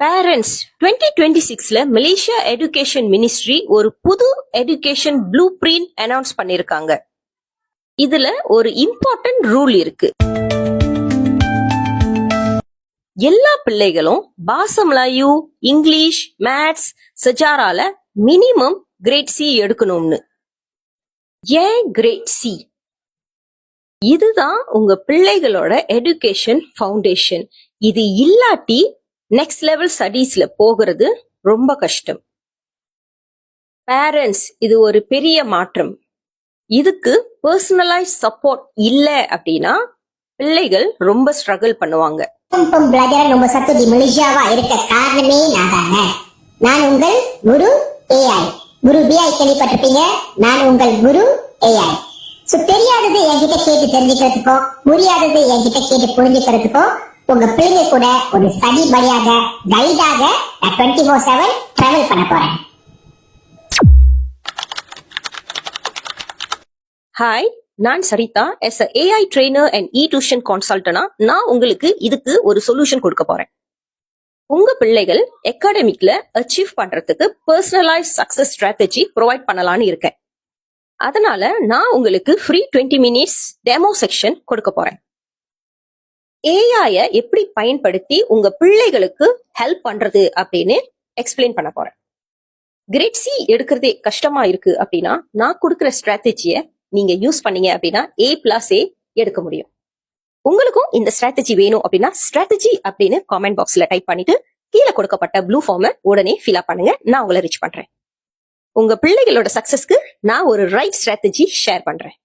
Parents 2026ல Malaysia education ministry ஒரு புது education blue print announce பண்ணிருக்காங்க. இதுல ஒரு இம்பார்ட்டன்ட் ரூல் இருக்கு. எல்லா பிள்ளைகளும் பாசா மலாயு, இங்கிலீஷ், மேத்ஸ், சஜாரால மினிமம் கிரேட் சி எடுக்கணும்னு. ஏன் கிரேட் சி? இதுதான் உங்க பிள்ளைகளோட எஜுகேஷன் ஃபவுண்டேஷன். இது இல்லாட்டி நெக்ஸ்ட் லெவல் ஸ்டடீஸ்ல போகிறது ரொம்ப கஷ்டம். பேரண்ட்ஸ், இது ஒரு பெரிய மாற்றம். இதுக்கு பர்சனலைஸ் சப்போர்ட் இல்ல அப்படின்னா பிள்ளைகள் ரொம்ப ஸ்ட்ரகிள் பண்ணுவாங்க. நம்ம சத்து டி மலேசியாவா இருக்க காரணமே நான் தாங்க. நான் உங்கள் குரு ஏஐ. குரு பிஐ கேள்விப்பட்டிருப்பீங்க. நான் உங்கள் குரு ஏஐ. தெரியாதது என்கிட்ட கேட்டு தெரிஞ்சுக்கிறதுக்கோ, புரியாதது என்கிட்ட கேட்டு புரிஞ்சுக்கிறதுக்கோ உங்க பிள்ளைங்க கூட ஒரு ஸ்டடி படியாக கைடாக 24/7 டிராவல் பண்ண போறேன். ஹாய், நான் சரிதா. as a AI trainer and e-tuition consultant நான் உங்களுக்கு இதுக்கு ஒரு சொல்யூஷன் கொடுக்க போறேன். உங்க பிள்ளைகள் அகாடமிக்ல அச்சீவ் பண்றதுக்கு பர்சனலைஸ் சக்சஸ் ஸ்ட்ராட்டஜி ப்ரொவைட் பண்ணலாம்னு இருக்கேன். அதனால நான் உங்களுக்கு ஃப்ரீ 20 minutes டெமோ செக்ஷன் கொடுக்க போறேன். ஏஐய எப்படி பயன்படுத்தி உங்க பிள்ளைகளுக்கு ஹெல்ப் பண்றது அப்படின்னு எக்ஸ்பிளைன் பண்ண போறேன். கிரேட் சி எடுக்கிறதே கஷ்டமா இருக்கு அப்படின்னா நான் கொடுக்குற ஸ்ட்ராட்டஜிய நீங்க யூஸ் பண்ணீங்க அப்படின்னா A+A எடுக்க முடியும். உங்களுக்கும் இந்த ஸ்ட்ராட்டஜி வேணும் அப்படின்னா ஸ்ட்ராட்டஜி அப்படின்னு காமெண்ட் பாக்ஸ்ல டைப் பண்ணிட்டு கீழே கொடுக்கப்பட்ட ப்ளூ ஃபார்மை உடனே ஃபில் அப் பண்ணுங்க. நான் உங்களை ரீச் பண்றேன். உங்க பிள்ளைகளோட சக்சஸ்க்கு நான் ஒரு ரைட் ஸ்ட்ராட்டஜி ஷேர் பண்றேன்.